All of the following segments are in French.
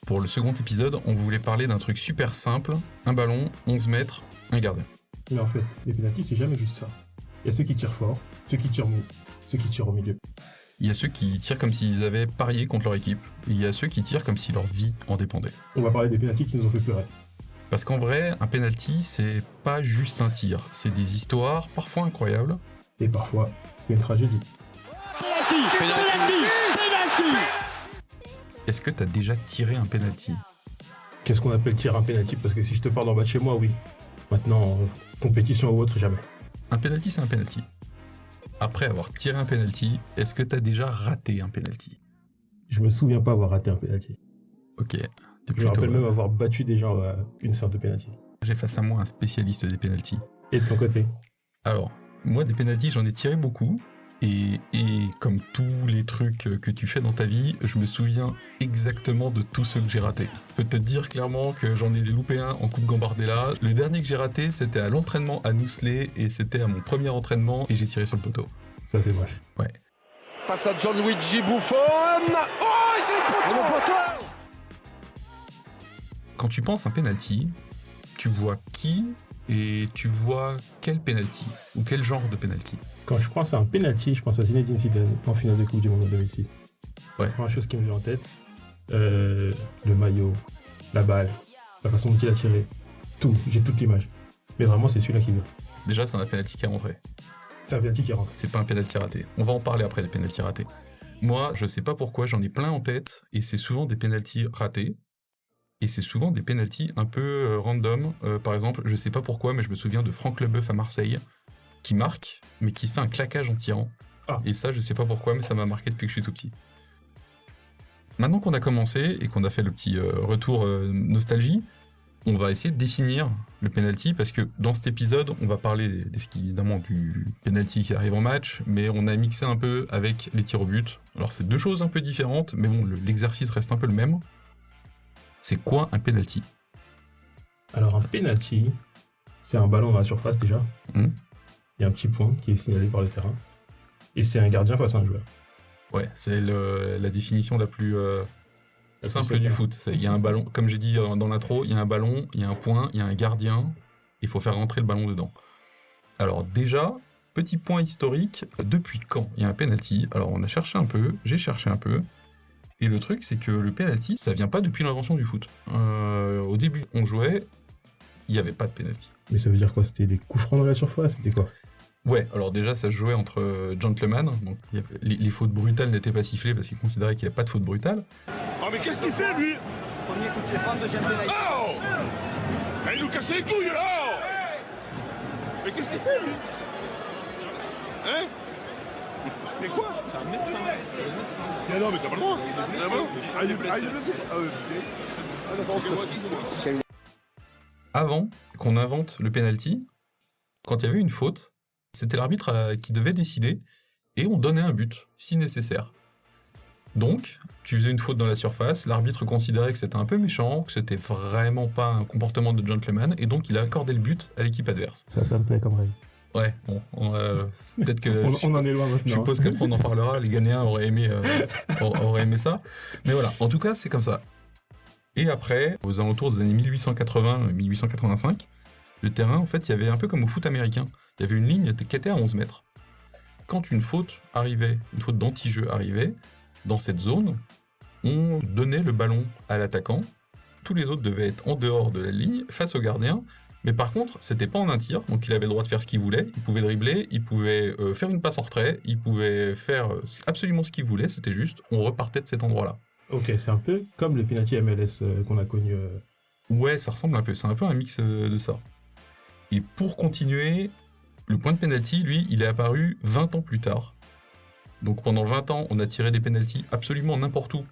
Pour le second épisode, on voulait parler d'un truc super simple, un ballon, 11 mètres, un gardien. Mais en fait, les pénaltys, c'est jamais juste ça. Il y a ceux qui tirent fort, ceux qui tirent mou, ceux qui tirent au milieu. Il y a ceux qui tirent comme s'ils avaient parié contre leur équipe, et il y a ceux qui tirent comme si leur vie en dépendait. On va parler des pénaltys qui nous ont fait pleurer. Parce qu'en vrai, un penalty, c'est pas juste un tir, c'est des histoires parfois incroyables. Et parfois, c'est une tragédie. Penalty. Est-ce que t'as déjà tiré un penalty ? Qu'est-ce qu'on appelle tirer un pénalty? Parce que si je te parle d'en bas de chez moi, oui. Maintenant, compétition ou autre, jamais. Un penalty, c'est un penalty. Après avoir tiré un penalty, est-ce que t'as déjà raté un penalty ? Je me souviens pas avoir raté un pénalty. Ok, t'es Je me plutôt... rappelle même avoir battu des gens à une séance de pénalty. J'ai face à moi un spécialiste des penaltys. Et de ton côté? Alors, moi, des penaltys, j'en ai tiré beaucoup. Et comme tous les trucs que tu fais dans ta vie, je me souviens exactement de tous ceux que j'ai ratés. Je peux te dire clairement que j'en ai loupé un en Coupe Gambardella. Le dernier que j'ai raté, c'était à l'entraînement à Nousselet, et c'était à mon premier entraînement, et j'ai tiré sur le poteau. Ça, c'est moche. Ouais. Face à Gianluigi Buffon. Oh, et c'est le poteau. Quand tu penses à un penalty, tu vois qui et tu vois quel penalty ou quel genre de penalty. Quand je pense à un penalty, je pense à Zinedine Zidane en finale de Coupe du Monde en 2006. Ouais. C'est la première chose qui me vient en tête. Le maillot, la balle, la façon dont il a tiré, tout. J'ai toute l'image. Mais vraiment, c'est celui-là qui vient. Déjà, c'est un penalty qui est rentré. C'est un penalty qui rentre. C'est pas un penalty raté. On va en parler après des penaltys ratés. Moi, je sais pas pourquoi, j'en ai plein en tête, et c'est souvent des penaltys ratés. Et c'est souvent des penaltys un peu random. Par exemple, je sais pas pourquoi, mais je me souviens de Franck Leboeuf à Marseille, qui marque, mais qui fait un claquage en tirant. Ah. Et ça, je sais pas pourquoi, mais ça m'a marqué depuis que je suis tout petit. Maintenant qu'on a commencé et qu'on a fait le petit retour nostalgie, on va essayer de définir le penalty, parce que dans cet épisode, on va parler évidemment du penalty qui arrive en match, mais on a mixé un peu avec les tirs au but. Alors c'est deux choses un peu différentes, mais bon, l'exercice reste un peu le même. C'est quoi un penalty ? Alors, un penalty, c'est un ballon dans la surface déjà. Il y a un petit point qui est signalé par le terrain. Et c'est un gardien face à un joueur. Ouais, c'est la définition la plus simple simple. du foot. Il y a un ballon, comme j'ai dit dans l'intro, il y a un ballon, il y a un point, il y a un gardien, il faut faire rentrer le ballon dedans. Alors déjà, petit point historique, depuis quand il y a un penalty ? Alors on a cherché un peu, j'ai cherché un peu, et le truc c'est que le penalty, ça vient pas depuis l'invention du foot. Au début, on jouait, il n'y avait pas de penalty. Mais ça veut dire quoi? C'était des coups francs dans la surface? C'était quoi? Ouais, alors déjà ça se jouait entre gentlemen, donc les fautes brutales n'étaient pas sifflées parce qu'ils considéraient qu'il n'y avait pas de faute brutale. Oh, mais qu'est-ce qu'il fait, lui? Premier coup de pied franc, deuxième pénalty. Oh! Mais il nous casse les couilles, là! Mais qu'est-ce qu'il fait, lui? Hein? Mais quoi? C'est un médecin. Mais non, mais t'as pas le droit. Il est blessé. Avant qu'on invente le penalty, quand il y avait une faute, c'était l'arbitre qui devait décider, et on donnait un but, si nécessaire. Donc, tu faisais une faute dans la surface, l'arbitre considérait que c'était un peu méchant, que c'était vraiment pas un comportement de gentleman, et donc il a accordé le but à l'équipe adverse. Ça me plaît comme règle. Ouais, bon, peut-être que... On en est loin maintenant. Je suppose qu'après on en parlera, les Ghanéens auraient aimé ça. Mais voilà, en tout cas, c'est comme ça. Et après, aux alentours des années 1880-1885, le terrain, en fait, il y avait un peu comme au foot américain. Il y avait une ligne qui était à 11 mètres. Quand une faute arrivait, une faute d'anti-jeu arrivait, dans cette zone, on donnait le ballon à l'attaquant. Tous les autres devaient être en dehors de la ligne, face au gardien. Mais par contre, c'était pas en un tir, donc il avait le droit de faire ce qu'il voulait. Il pouvait dribbler, il pouvait faire une passe en retrait, il pouvait faire absolument ce qu'il voulait. C'était juste, on repartait de cet endroit-là. Ok, c'est un peu comme le penalty MLS qu'on a connu. Ouais, ça ressemble un peu. C'est un peu un mix de ça. Et pour continuer, le point de penalty, lui, il est apparu 20 ans plus tard. Donc pendant 20 ans, on a tiré des penaltys absolument n'importe où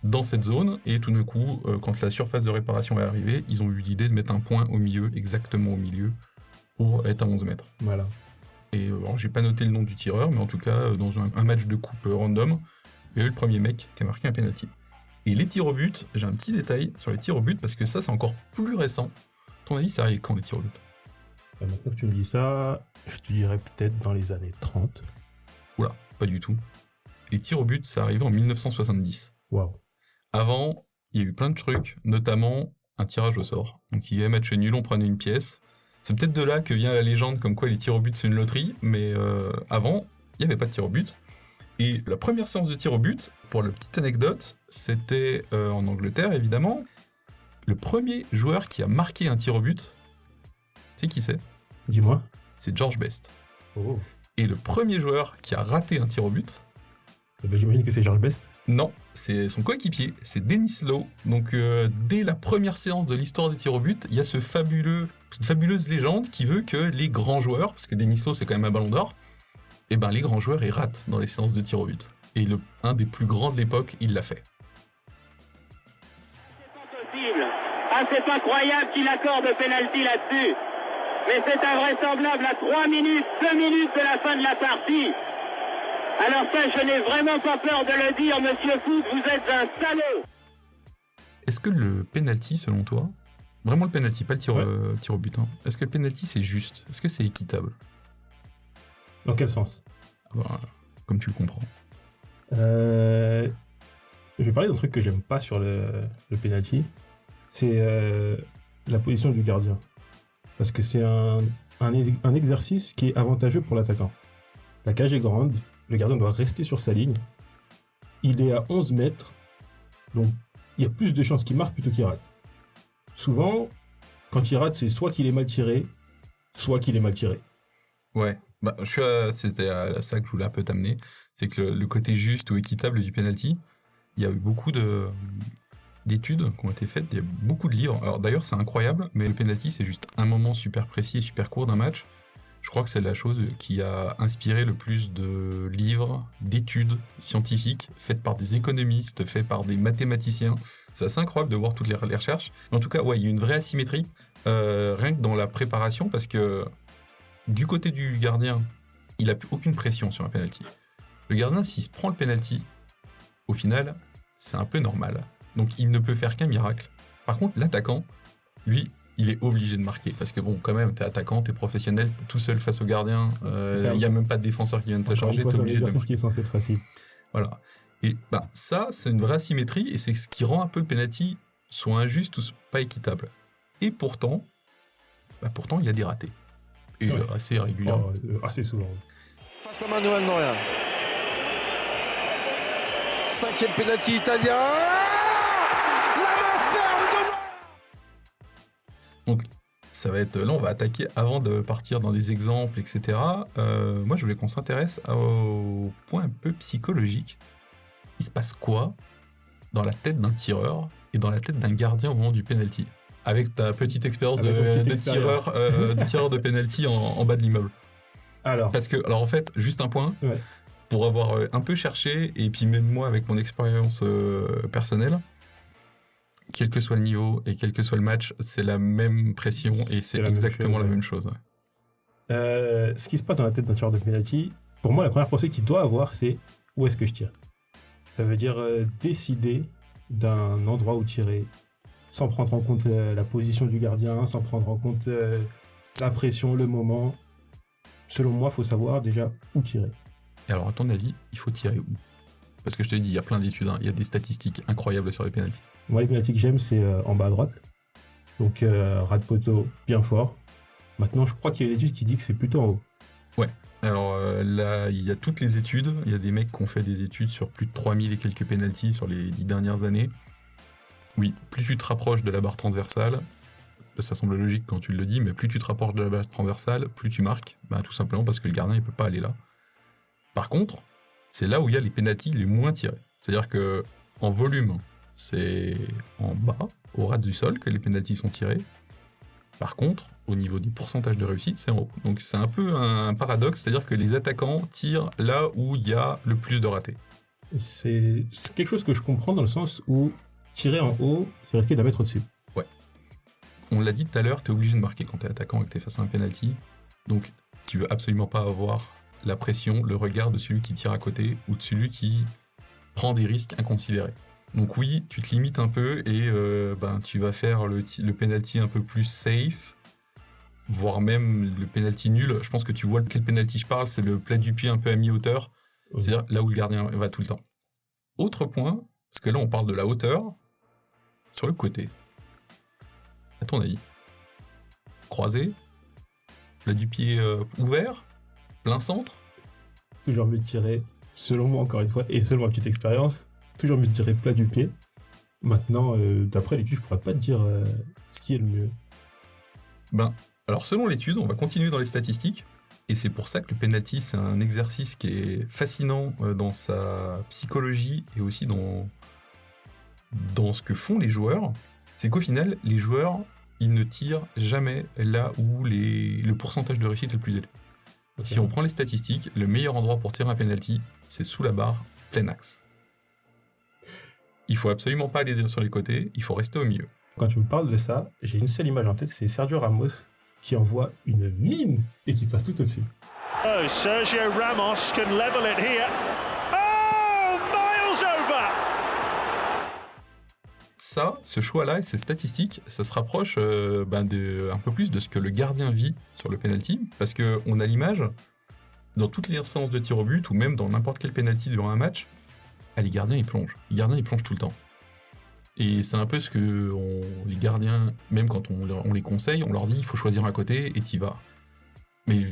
dans cette zone, et tout d'un coup, quand la surface de réparation est arrivée, ils ont eu l'idée de mettre un point au milieu, exactement au milieu, pour être à 11 mètres. Voilà. Et alors, j'ai pas noté le nom du tireur, mais en tout cas, dans un match de coupe random, il y a eu le premier mec qui a marqué un penalty. Et les tirs au but, j'ai un petit détail sur les tirs au but, parce que ça, c'est encore plus récent. À ton avis, ça arrive quand, les tirs au but ? Maintenant que tu me dis ça, je te dirais peut-être dans les années 30. Oula, pas du tout. Les tirs au but, ça arrivait en 1970. Waouh. Avant, il y a eu plein de trucs, notamment un tirage au sort. Donc il y avait match nul, on prenait une pièce. C'est peut-être de là que vient la légende comme quoi les tirs au but c'est une loterie, mais avant, il n'y avait pas de tir au but. Et la première séance de tir au but, pour la petite anecdote, c'était en Angleterre évidemment. Le premier joueur qui a marqué un tir au but, tu sais qui c'est ? Dis-moi. C'est George Best. Oh. Et le premier joueur qui a raté un tir au but, Eh ben, j'imagine que c'est George Best. non, c'est son coéquipier, c'est Dennis Law. Donc dès la première séance de l'histoire des tirs au but, il y a cette fabuleuse légende qui veut que les grands joueurs, parce que Dennis Law c'est quand même un ballon d'or, et ben les grands joueurs ils ratent dans les séances de tirs au but. Et un des plus grands de l'époque, il l'a fait. C'est incroyable qu'il accorde penalty là-dessus. Mais c'est invraisemblable à 2 minutes de la fin de la partie. Alors ça, je n'ai vraiment pas peur de le dire, monsieur Foot, vous êtes un salaud. Est-ce que le penalty, selon toi, vraiment le penalty, pas le tir au but, hein, est-ce que le penalty c'est juste ? Est-ce que c'est équitable ? Dans quel sens ? Comme tu le comprends. Je vais parler d'un truc que j'aime pas sur le penalty. C'est la position du gardien. Parce que c'est un exercice qui est avantageux pour l'attaquant. La cage est grande, le gardien doit rester sur sa ligne. Il est à 11 mètres, donc il y a plus de chances qu'il marque plutôt qu'il rate. Souvent, quand il rate, c'est soit qu'il est mal tiré, soit qu'il est mal tiré. Ouais, c'était à ça que je voulais un peu t'amener. C'est que le côté juste ou équitable du penalty, il y a eu beaucoup d'études qui ont été faites, il y a beaucoup de livres. Alors d'ailleurs c'est incroyable, mais le penalty c'est juste un moment super précis et super court d'un match. Je crois que c'est la chose qui a inspiré le plus de livres, d'études scientifiques faites par des économistes, faites par des mathématiciens. C'est assez incroyable de voir toutes les recherches. En tout cas, ouais, il y a une vraie asymétrie, rien que dans la préparation, parce que du côté du gardien, il n'a plus aucune pression sur un penalty. Le gardien, s'il se prend le penalty, au final, c'est un peu normal. Donc il ne peut faire qu'un miracle. Par contre, l'attaquant, lui, il est obligé de marquer. Parce que bon, quand même, t'es attaquant, t'es professionnel, t'es tout seul face au gardien. Il n'y a même pas de défenseur qui vient te charger, t'es obligé de le marquer. C'est ce qui est censé être facile. Voilà. Et ça, c'est une vraie asymétrie, et c'est ce qui rend un peu le penalty soit injuste ou pas équitable. Et pourtant, il a des ratés. Et assez régulièrement. Assez souvent. Face à Manuel Neuer. 5e penalty italien. La main ferme de Neuer. Donc, ça va être... Là, on va attaquer avant de partir dans des exemples, etc. Moi, je voulais qu'on s'intéresse au point un peu psychologique. Il se passe quoi dans la tête d'un tireur et dans la tête d'un gardien au moment du penalty ? Avec ta petite expérience de tireur de penalty en bas de l'immeuble. Alors en fait, juste un point, pour avoir un peu cherché, et puis même moi avec mon expérience personnelle, quel que soit le niveau et quel que soit le match, c'est la même pression et c'est exactement la même chose. Ce qui se passe dans la tête d'un tireur de penalty, pour moi, la première pensée qu'il doit avoir, c'est où est-ce que je tire ? Ça veut dire décider d'un endroit où tirer, sans prendre en compte la position du gardien, sans prendre en compte la pression, le moment. Selon moi, il faut savoir déjà où tirer. Et alors, à ton avis, il faut tirer où ? Parce que je te dis, il y a plein d'études, il y a des statistiques incroyables sur les pénaltys. Moi, les pénaltys que j'aime, c'est en bas à droite. Donc, ras de poteau bien fort. Maintenant, je crois qu'il y a une étude qui dit que c'est plutôt en haut. Ouais. Alors là, il y a toutes les études. Il y a des mecs qui ont fait des études sur plus de 3000 et quelques pénaltys sur les 10 dernières années. Oui, plus tu te rapproches de la barre transversale, ça semble logique quand tu le dis, mais plus tu te rapproches de la barre transversale, plus tu marques, tout simplement parce que le gardien il peut pas aller là. Par contre, c'est là où il y a les pénaltys les moins tirés. C'est-à-dire que en volume, c'est en bas, au ras du sol, que les pénaltys sont tirés. Par contre, au niveau des pourcentages de réussite, c'est en haut. Donc c'est un peu un paradoxe, c'est-à-dire que les attaquants tirent là où il y a le plus de ratés. C'est quelque chose que je comprends dans le sens où tirer en haut, c'est risquer de la mettre au-dessus. Ouais. On l'a dit tout à l'heure, t'es obligé de marquer quand t'es attaquant et que t'es face à un penalty. Donc tu veux absolument pas avoir la pression, le regard de celui qui tire à côté ou de celui qui prend des risques inconsidérés. Donc oui, tu te limites un peu et tu vas faire le penalty un peu plus safe, voire même le penalty nul. Je pense que tu vois de quel penalty je parle, c'est le plat du pied un peu à mi-hauteur, c'est-à-dire là où le gardien va tout le temps. Autre point, parce que là on parle de la hauteur, sur le côté. À ton avis? Croisé? Plat du pied ouvert? Plein centre? Toujours mieux de tirer, selon moi encore une fois, et selon ma petite expérience, toujours mieux de tirer plat du pied. Maintenant, d'après l'étude, je pourrais pas te dire ce qui est le mieux. Alors selon l'étude, on va continuer dans les statistiques, et c'est pour ça que le penalty, c'est un exercice qui est fascinant dans sa psychologie et aussi dans ce que font les joueurs. C'est qu'au final, les joueurs, ils ne tirent jamais là où le pourcentage de réussite est le plus élevé. Okay. Si on prend les statistiques, le meilleur endroit pour tirer un penalty, c'est sous la barre, plein axe. Il faut absolument pas aller sur les côtés, il faut rester au milieu. Quand tu me parles de ça, j'ai une seule image en tête, c'est Sergio Ramos qui envoie une mine et qui passe tout au-dessus. Oh, Sergio Ramos can level it here. Oh, miles over. Ça, ce choix-là et ces statistiques, ça se rapproche un peu plus de ce que le gardien vit sur le penalty, parce qu'on a l'image, dans toutes les séances de tir au but, ou même dans n'importe quel penalty durant un match, les gardiens ils plongent. Les gardiens ils plongent tout le temps. Et c'est un peu ce que les gardiens, même quand on les conseille, on leur dit il faut choisir un côté et t'y vas. Mais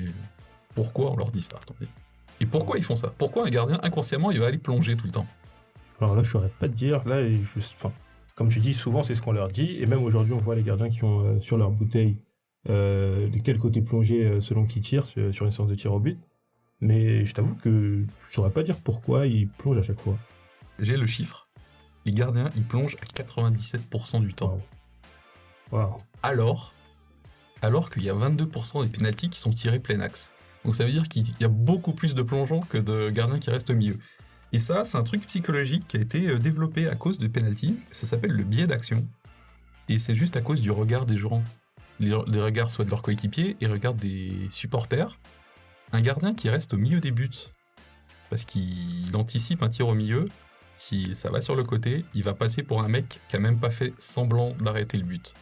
pourquoi on leur dit ça, attendez? Et pourquoi ils font ça? Pourquoi un gardien, inconsciemment, il va aller plonger tout le temps? Alors là, je saurais pas te dire. Là, comme tu dis, souvent c'est ce qu'on leur dit. Et même aujourd'hui, on voit les gardiens qui ont sur leur bouteille de quel côté plonger selon qui tire sur une séance de tir au but. Mais je t'avoue que je saurais pas dire pourquoi ils plongent à chaque fois. J'ai le chiffre. Les gardiens, ils plongent à 97% du temps. Wow. Alors qu'il y a 22% des pénaltys qui sont tirés plein axe. Donc ça veut dire qu'il y a beaucoup plus de plongeons que de gardiens qui restent au milieu. Et ça, c'est un truc psychologique qui a été développé à cause de pénalty. Ça s'appelle le biais d'action. Et c'est juste à cause du regard des joueurs. Les regards soit de leurs coéquipiers et regards des supporters. Un gardien qui reste au milieu des buts, parce qu'il anticipe un tir au milieu, si ça va sur le côté, il va passer pour un mec qui a même pas fait semblant d'arrêter le but.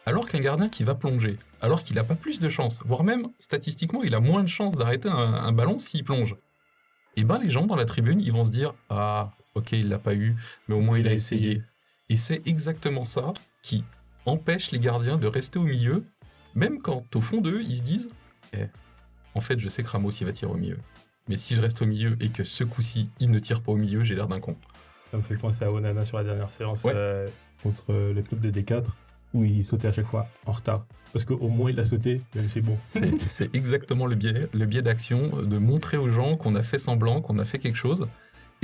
Alors qu'un gardien qui va plonger, alors qu'il n'a pas plus de chance, voire même, statistiquement, il a moins de chances d'arrêter un ballon s'il plonge. Et ben les gens dans la tribune, ils vont se dire « Ah, ok, il l'a pas eu, mais au moins il a essayé. » Et c'est exactement ça qui empêche les gardiens de rester au milieu, même quand au fond d'eux, ils se disent « En fait, je sais que Ramos, il va tirer au milieu. Mais si je reste au milieu et que ce coup-ci, il ne tire pas au milieu, j'ai l'air d'un con. » Ça me fait penser à Onana sur la dernière séance contre le club de D4, où il sautait à chaque fois en retard. Parce qu'au moins il a sauté, même c'est bon. C'est exactement le biais d'action, de montrer aux gens qu'on a fait semblant, qu'on a fait quelque chose.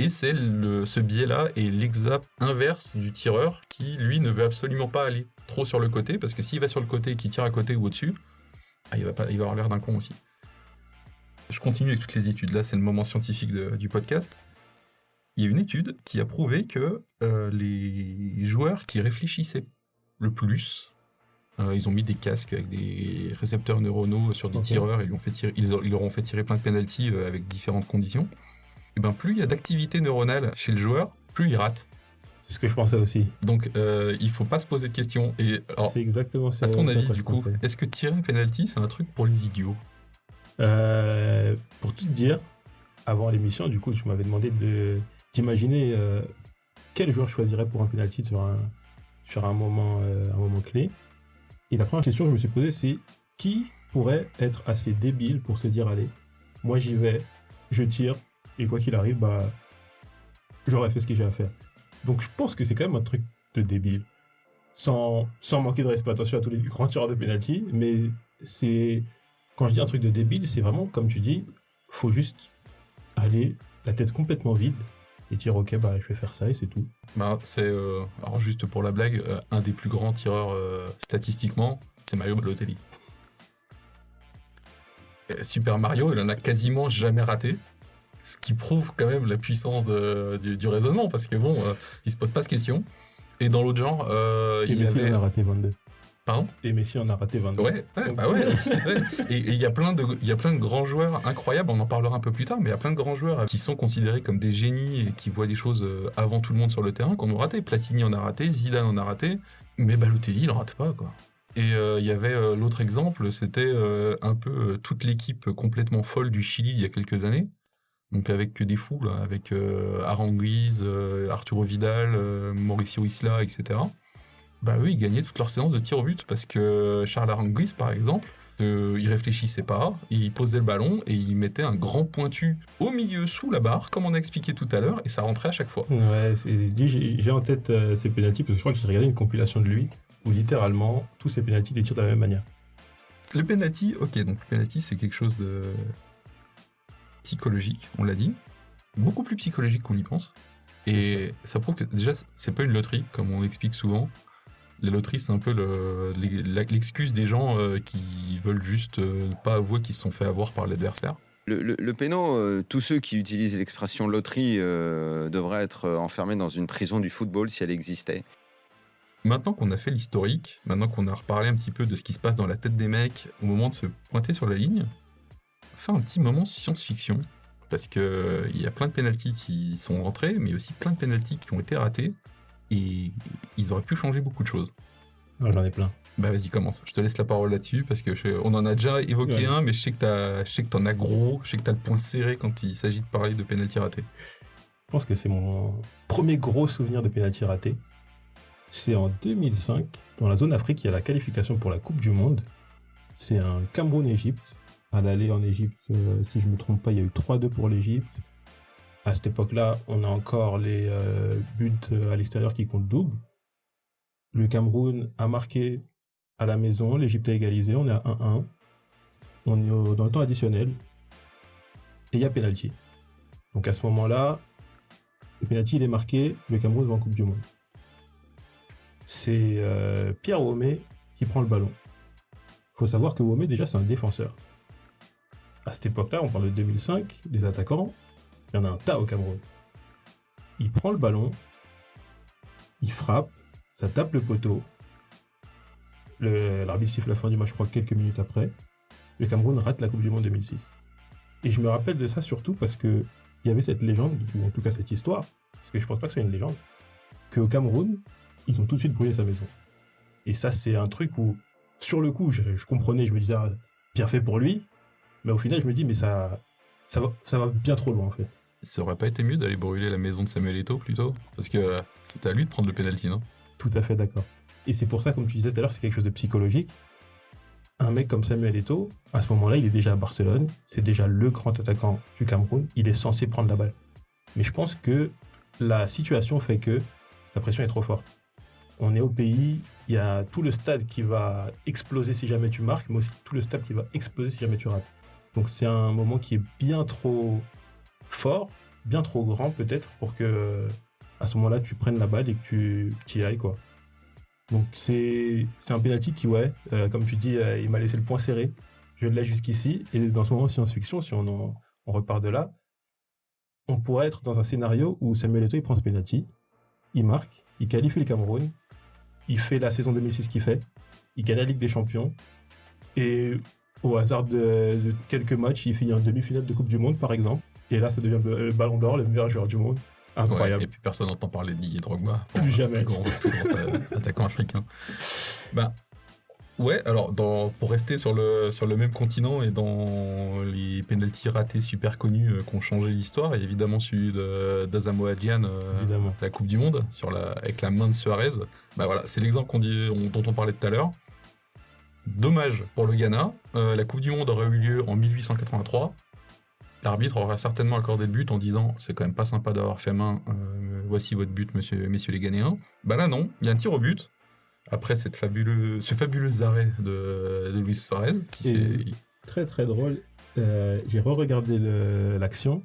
Et c'est ce biais-là est l'exact inverse du tireur qui, lui, ne veut absolument pas aller trop sur le côté, parce que s'il va sur le côté et qu'il tire à côté ou au-dessus, il va avoir l'air d'un con aussi. Je continue avec toutes les études. Là, c'est le moment scientifique du podcast. Il y a une étude qui a prouvé que les joueurs qui réfléchissaient le plus, ils ont mis des casques avec des récepteurs neuronaux sur des tireurs et ils leur ont fait tirer plein de penalties avec différentes conditions. Et ben plus il y a d'activité neuronale chez le joueur, plus il rate. C'est ce que je pensais aussi. Donc il faut pas se poser de questions. Et alors, c'est exactement ça. À ton avis, du coup, est-ce que tirer un penalty, c'est un truc pour les idiots? Pour tout te dire, avant l'émission, du coup, tu m'avais demandé d'imaginer quel joueur je choisirais pour un penalty sur un moment clé. Et la première question que je me suis posée, c'est qui pourrait être assez débile pour se dire allez, moi j'y vais, je tire, et quoi qu'il arrive, j'aurais fait ce que j'ai à faire. Donc je pense que c'est quand même un truc de débile. Sans manquer de respect, attention à tous les grands tireurs de penalty, mais c'est... Quand je dis un truc de débile, c'est vraiment, comme tu dis, faut juste aller la tête complètement vide et dire ok, je vais faire ça et c'est tout. C'est, alors juste pour la blague, un des plus grands tireurs statistiquement, c'est Mario Balotelli. Super Mario, il en a quasiment jamais raté, ce qui prouve quand même la puissance du raisonnement, parce que il se pose pas de questions. Et dans l'autre genre, il y avait... en a raté 22. Pardon ? Et Messi en a raté 22. Aussi, Et il y a plein de grands joueurs incroyables, on en parlera un peu plus tard, mais il y a plein de grands joueurs qui sont considérés comme des génies et qui voient des choses avant tout le monde sur le terrain, qu'on a raté. Platini en a raté, Zidane en a raté, mais Balotelli, il en rate pas, quoi. Et il y avait l'autre exemple, c'était un peu toute l'équipe complètement folle du Chili il y a quelques années, donc avec que des fous, là, avec Aranguiz, Arturo Vidal, Mauricio Isla, etc. Bah oui, ils gagnaient toute leur séance de tir au but parce que Charles Arendis, par exemple, il réfléchissait pas, il posait le ballon et il mettait un grand pointu au milieu sous la barre, comme on a expliqué tout à l'heure, et ça rentrait à chaque fois. Ouais, j'ai en tête ses pénaltys parce que je crois que j'ai regardé une compilation de lui où littéralement tous ses pénaltys les tirent de la même manière. Le penalty, ok, donc le penalty c'est quelque chose de psychologique, on l'a dit, beaucoup plus psychologique qu'on y pense, et ça prouve que déjà c'est pas une loterie comme on explique souvent. La loterie, c'est un peu l'excuse des gens qui veulent juste pas avouer qu'ils se sont fait avoir par l'adversaire. Le péno, tous ceux qui utilisent l'expression loterie devraient être enfermés dans une prison du football si elle existait. Maintenant qu'on a fait l'historique, maintenant qu'on a reparlé un petit peu de ce qui se passe dans la tête des mecs au moment de se pointer sur la ligne, on va faire un petit moment science-fiction, parce qu'il y a plein de pénaltys qui sont rentrés, mais aussi plein de pénaltys qui ont été ratés. Et ils auraient pu changer beaucoup de choses. Ouais, j'en ai plein. Bah vas-y, commence. Je te laisse la parole là-dessus parce que on en a déjà évoqué un, mais je sais que t'en as gros, je sais que t'as le point serré quand il s'agit de parler de pénalty raté. Je pense que c'est mon premier gros souvenir de pénalty raté. C'est en 2005, dans la zone Afrique, il y a la qualification pour la Coupe du Monde. C'est un Cameroun-Égypte. À l'aller en Égypte, si je ne me trompe pas, il y a eu 3-2 pour l'Égypte. À cette époque-là, on a encore les buts à l'extérieur qui comptent double. Le Cameroun a marqué à la maison, l'Égypte a égalisé, on est à 1-1. On est dans le temps additionnel. Et il y a pénalty. Donc à ce moment-là, le pénalty il est marqué, le Cameroun va en Coupe du Monde. C'est Pierre Womé qui prend le ballon. Il faut savoir que Womé, déjà, c'est un défenseur. À cette époque-là, on parle de 2005, des attaquants. Il y en a un tas au Cameroun. Il prend le ballon, il frappe, ça tape le poteau. L'arbitre siffle la fin du match, je crois, quelques minutes après. Le Cameroun rate la Coupe du Monde 2006. Et je me rappelle de ça surtout parce qu'il y avait cette légende, ou en tout cas cette histoire, parce que je pense pas que ce soit une légende, qu'au Cameroun, ils ont tout de suite brûlé sa maison. Et ça, c'est un truc où, sur le coup, je comprenais, je me disais, bien fait pour lui, mais au final, je me dis, mais ça va bien trop loin, en fait. Ça aurait pas été mieux d'aller brûler la maison de Samuel Eto'o plutôt? Parce que c'était à lui de prendre le penalty, non? Tout à fait d'accord. Et c'est pour ça, comme tu disais tout à l'heure, c'est quelque chose de psychologique. Un mec comme Samuel Eto'o, à ce moment-là, il est déjà à Barcelone, c'est déjà le grand attaquant du Cameroun, il est censé prendre la balle. Mais je pense que la situation fait que la pression est trop forte. On est au pays, il y a tout le stade qui va exploser si jamais tu marques, mais aussi tout le stade qui va exploser si jamais tu rates. Donc c'est un moment qui est bien trop fort, bien trop grand peut-être, pour que à ce moment-là tu prennes la balle et que tu y ailles, quoi. Donc c'est un penalty qui, comme tu dis, il m'a laissé le point serré. Je l'ai jusqu'ici, et dans ce moment de science-fiction, si on repart de là, on pourrait être dans un scénario où Samuel Eto'o il prend ce penalty, il marque, il qualifie le Cameroun, il fait la saison 2006 qu'il fait, il gagne la Ligue des Champions, et au hasard de quelques matchs, il finit en demi-finale de Coupe du Monde, par exemple. Et là, ça devient le Ballon d'Or, le meilleur joueur du monde. Incroyable. Ouais, et puis personne n'entend parler de Didier Drogba. Plus jamais. Plus grand attaquant africain. Bah, ouais, alors, pour rester sur le même continent et dans les pénaltys ratés super connus qui ont changé l'histoire, il y a évidemment celui d'Asamoah Gyan, la Coupe du Monde, avec la main de Suarez. Bah voilà, c'est l'exemple dont on parlait tout à l'heure. Dommage pour le Ghana, la Coupe du Monde aurait eu lieu en 1883. L'arbitre aurait certainement accordé le but en disant « C'est quand même pas sympa d'avoir fait main, voici votre but, messieurs les Ghanéens ». Bah là non, il y a un tir au but, après ce fabuleux arrêt de Luis Suarez. Très très drôle, j'ai re-regardé l'action,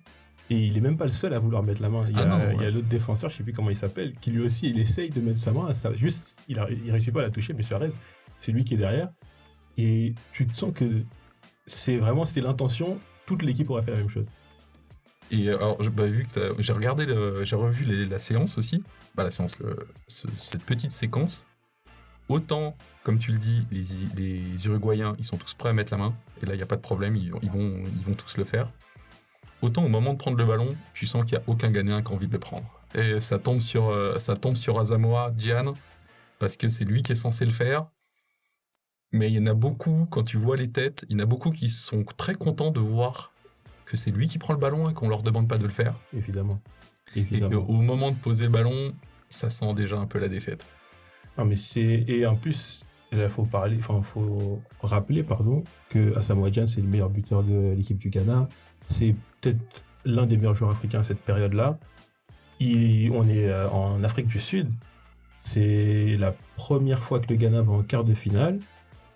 et il est même pas le seul à vouloir mettre la main. Il y a l'autre défenseur, je sais plus comment il s'appelle, qui lui aussi, il essaye de mettre sa main, il réussit pas à la toucher, mais Suarez, c'est lui qui est derrière. Et tu te sens que c'était l'intention, toute l'équipe aurait fait la même chose. Et alors, vu que j'ai revu la séance aussi, cette petite séquence, autant, comme tu le dis, les Uruguayens, ils sont tous prêts à mettre la main, et là, il n'y a pas de problème, ils vont tous le faire. Autant au moment de prendre le ballon, tu sens qu'il n'y a aucun Ghanéen qui a envie de le prendre. Et ça tombe sur Asamoah Gyan, parce que c'est lui qui est censé le faire. Mais il y en a beaucoup, quand tu vois les têtes, il y en a beaucoup qui sont très contents de voir que c'est lui qui prend le ballon et qu'on leur demande pas de le faire. Évidemment. Et au moment de poser le ballon, ça sent déjà un peu la défaite. Ah, mais et en plus, il faut rappeler, que Asamoah Gyan, c'est le meilleur buteur de l'équipe du Ghana. C'est peut-être l'un des meilleurs joueurs africains à cette période-là. On est en Afrique du Sud. C'est la première fois que le Ghana va en quart de finale.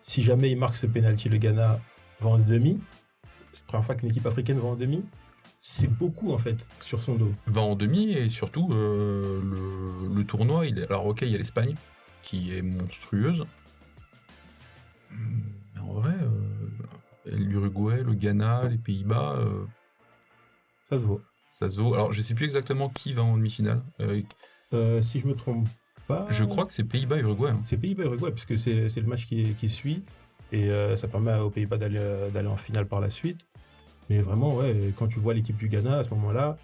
Si jamais il marque ce penalty, le Ghana va en demi. C'est la première fois qu'une équipe africaine va en demi. C'est beaucoup, en fait, sur son dos. Va en demi, et surtout, le tournoi, alors ok, il y a l'Espagne, qui est monstrueuse. Mais en vrai, l'Uruguay, le Ghana, les Pays-Bas... Ça se vaut. Ça se vaut. Alors, je sais plus exactement qui va en demi-finale. Si je me trompe pas... Je crois que c'est Pays-Bas-Uruguay. C'est Pays-Bas-Uruguay, puisque c'est le match qui suit. Et ça permet aux Pays-Bas d'aller en finale par la suite. Mais vraiment, ouais, quand tu vois l'équipe du Ghana, à ce moment-là,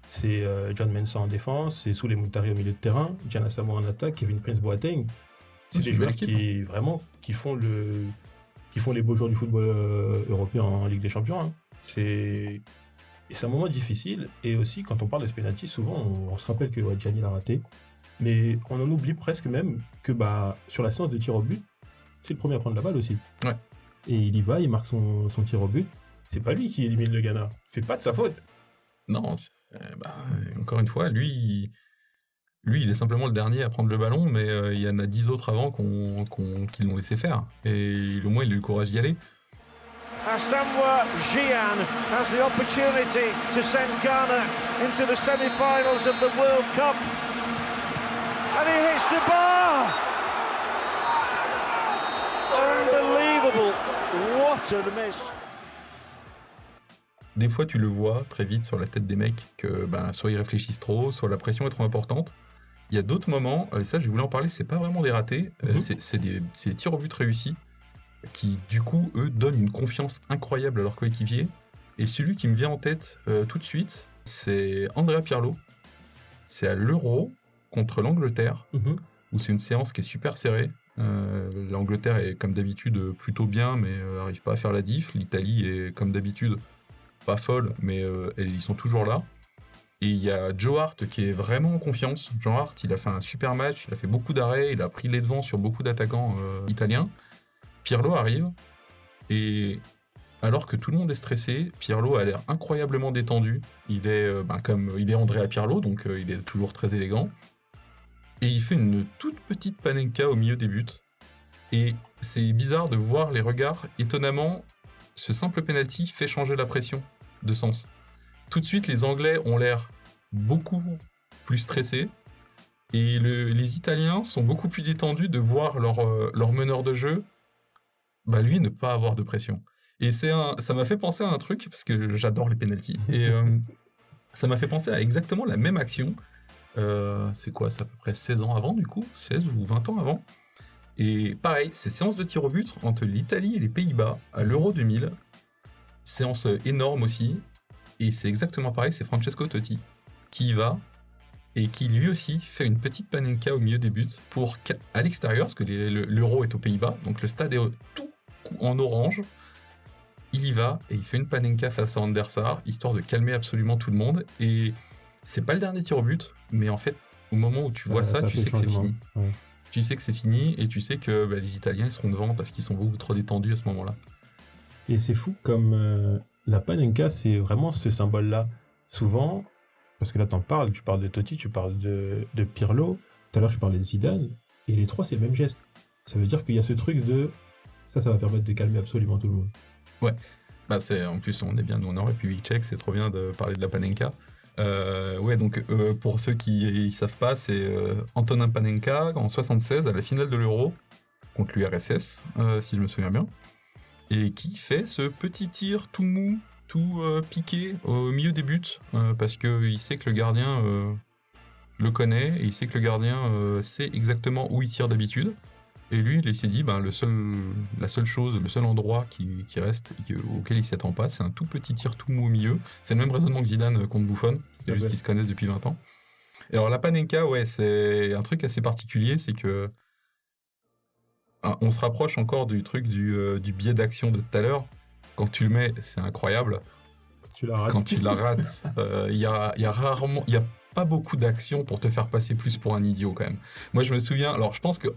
c'est John Mensah en défense, c'est Souley Moutari au milieu de terrain, Diana Asamoah en attaque, Kevin Prince Boateng. C'est des joueurs qui font les beaux joueurs du football européen en Ligue des Champions. Hein. Et c'est un moment difficile. Et aussi, quand on parle de ce penalty, souvent, on se rappelle que Gianni l'a raté. Mais on en oublie presque même que sur la séance de tir au but, c'est le premier à prendre la balle aussi. Ouais. Et il y va, il marque son tir au but. C'est pas lui qui élimine le Ghana. C'est pas de sa faute. Non, encore une fois, lui, il est simplement le dernier à prendre le ballon, mais il y en a 10 autres avant qui l'ont laissé faire. Et au moins, il a eu le courage d'y aller. Asamoah Gyan has the opportunity to send Ghana into the semi-finals of the World Cup. And he hits the bar! Unbelievable! What a miss! Des fois, tu le vois très vite sur la tête des mecs que soit ils réfléchissent trop, soit la pression est trop importante. Il y a d'autres moments, et ça je voulais en parler, c'est pas vraiment des ratés, c'est des tirs au but réussis qui du coup, eux, donnent une confiance incroyable à leurs coéquipiers. Et celui qui me vient en tête tout de suite, c'est Andrea Pirlo. C'est à l'Euro contre l'Angleterre, où c'est une séance qui est super serrée. L'Angleterre est comme d'habitude plutôt bien, mais n'arrive pas à faire la diff. L'Italie est comme d'habitude pas folle, mais ils sont toujours là. Et il y a Joe Hart qui est vraiment en confiance. Joe Hart, il a fait un super match, il a fait beaucoup d'arrêts, il a pris les devants sur beaucoup d'attaquants italiens. Pirlo arrive, et alors que tout le monde est stressé, Pirlo a l'air incroyablement détendu. Il est comme il est Andrea Pirlo, donc il est toujours très élégant. Et il fait une toute petite panenka au milieu des buts. Et c'est bizarre de voir les regards. Étonnamment, ce simple penalty fait changer la pression de sens. Tout de suite, les Anglais ont l'air beaucoup plus stressés. Et les Italiens sont beaucoup plus détendus de voir leur meneur de jeu, lui, ne pas avoir de pression. Et ça m'a fait penser à un truc, parce que j'adore les penalties. Et ça m'a fait penser à exactement la même action. C'est à peu près 16 ans avant, du coup, 16 ou 20 ans avant. Et pareil, c'est séance de tir au but entre l'Italie et les Pays-Bas à l'Euro 2000. Séance énorme aussi. Et c'est exactement pareil, c'est Francesco Totti qui y va et qui lui aussi fait une petite panenka au milieu des buts à l'extérieur, parce que l'Euro est aux Pays-Bas, donc le stade est tout en orange. Il y va et il fait une panenka face à Van der Sar, histoire de calmer absolument tout le monde. Et c'est pas le dernier tir au but, mais en fait, au moment où tu vois ça, tu sais que c'est fini. Ouais. Tu sais que c'est fini et tu sais que les Italiens ils seront devant parce qu'ils sont beaucoup trop détendus à ce moment-là. Et c'est fou comme la panenka, c'est vraiment ce symbole-là. Souvent, parce que là tu parles de Totti, tu parles de Pirlo, tout à l'heure je parlais de Zidane, et les trois c'est le même geste. Ça veut dire qu'il y a ce truc de... Ça va permettre de calmer absolument tout le monde. Ouais, en plus on est bien, nous on est en République tchèque, c'est trop bien de parler de la panenka. Donc pour ceux qui ne savent pas, c'est Antonin Panenka en 1976 à la finale de l'Euro contre l'URSS, si je me souviens bien, et qui fait ce petit tir tout mou, tout piqué au milieu des buts, parce qu'il sait que le gardien le connaît, et il sait que le gardien sait exactement où il tire d'habitude. Et lui, il s'est dit, le seul endroit qui reste, auquel il s'y attend pas, c'est un tout petit tir tout mou au milieu. C'est le même raisonnement que Zidane contre Buffon, c'est juste qu'ils se connaissent depuis 20 ans. Et alors la panenka, c'est un truc assez particulier, c'est que on se rapproche encore du truc du biais d'action de tout à l'heure. Quand tu le mets, c'est incroyable. Tu la rates. Quand tu la rates, il y a pas beaucoup d'actions pour te faire passer plus pour un idiot quand même. Moi je me souviens, alors je pense que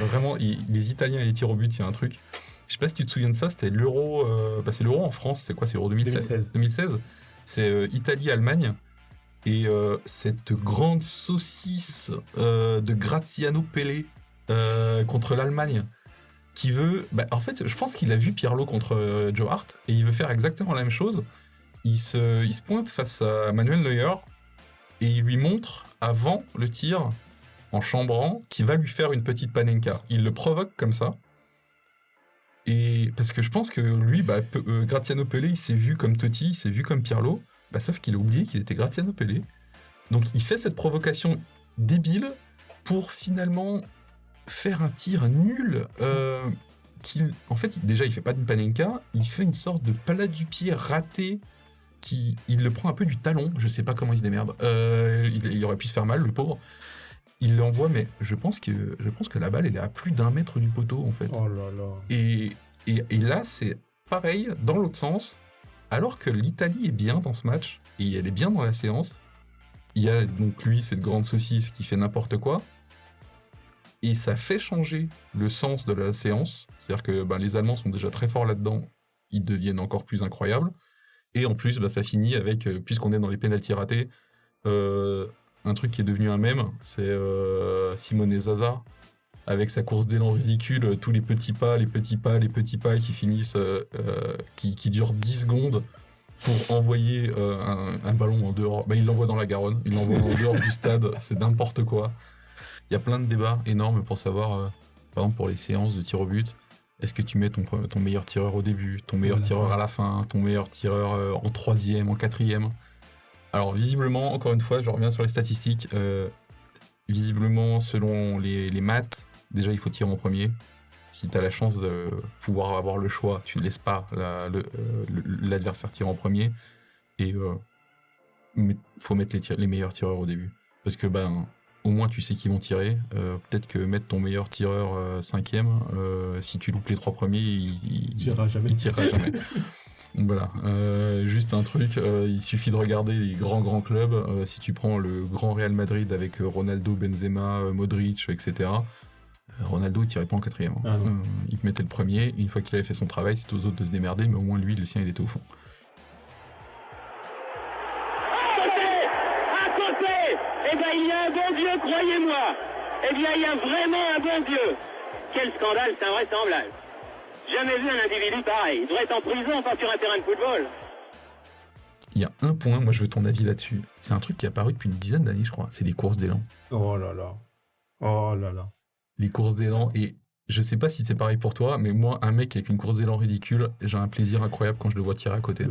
vraiment les Italiens et les tirs au but, il y a un truc. Je sais pas si tu te souviens de ça, c'était l'Euro, c'est l'Euro en France, c'est quoi, c'est l'Euro 2016. C'est Italie-Allemagne. Et cette grande saucisse de Graziano Pellè contre l'Allemagne, qui veut... en fait, je pense qu'il a vu Pirlo contre Joe Hart, et il veut faire exactement la même chose. Il se pointe face à Manuel Neuer, et il lui montre, avant le tir, en chambrant, qu'il va lui faire une petite panenka. Il le provoque comme ça. Et parce que je pense que lui, Graziano Pellè, il s'est vu comme Totti, il s'est vu comme Pirlo, sauf qu'il a oublié qu'il était Graziano Pellè. Donc il fait cette provocation débile pour finalement faire un tir nul. En fait, déjà, il fait pas d'une panenka, il fait une sorte de plat du pied raté. Il le prend un peu du talon, je sais pas comment il se démerde. Il aurait pu se faire mal, le pauvre. Il l'envoie, mais je pense que la balle, elle est à plus d'1 mètre du poteau, en fait. Oh là là. Et là, c'est pareil, dans l'autre sens. Alors que l'Italie est bien dans ce match, et elle est bien dans la séance, il y a donc lui, cette grande saucisse qui fait n'importe quoi, et ça fait changer le sens de la séance. C'est-à-dire que les Allemands sont déjà très forts là-dedans, ils deviennent encore plus incroyables. Et en plus, ça finit avec, puisqu'on est dans les pénaltys ratés, un truc qui est devenu un mème, c'est Simone Zaza, avec sa course d'élan ridicule, tous les petits pas qui finissent, qui durent 10 secondes pour envoyer un ballon en dehors. Il l'envoie dans la Garonne, il l'envoie en dehors du stade, c'est n'importe quoi. Il y a plein de débats énormes pour savoir, par exemple pour les séances de tir au but, est-ce que tu mets ton meilleur tireur au début, ton meilleur tireur à la fin, ton meilleur tireur en 3e, en 4e. Alors visiblement, encore une fois, je reviens sur les statistiques, visiblement selon les maths, déjà il faut tirer en premier. Si tu as la chance de pouvoir avoir le choix, tu ne laisses pas l'adversaire tirer en premier. Et il faut mettre les meilleurs tireurs au début. Parce que au moins tu sais qu'ils vont tirer. Peut-être que mettre ton meilleur tireur 5e, si tu loupes les 3 premiers, il tirera jamais. Donc voilà, juste un truc, il suffit de regarder les grands clubs. Si tu prends le grand Real Madrid avec Ronaldo, Benzema, Modric, etc., Ronaldo il tirait pas en 4e. Il te mettait le premier, une fois qu'il avait fait son travail, c'était aux autres de se démerder, mais au moins lui, le sien, il était au fond. À côté, il y a un bon Dieu, croyez-moi. Il y a vraiment un bon Dieu. Quel scandale, c'est invraisemblable. Jamais vu un individu pareil. Il devrait être en prison, pas sur un terrain de football. Il y a un point, moi je veux ton avis là-dessus. C'est un truc qui est apparu depuis une dizaine d'années, je crois. C'est les courses d'élan. Oh là là. Les courses d'élan, et je sais pas si c'est pareil pour toi, mais moi, un mec avec une course d'élan ridicule, j'ai un plaisir incroyable quand je le vois tirer à côté.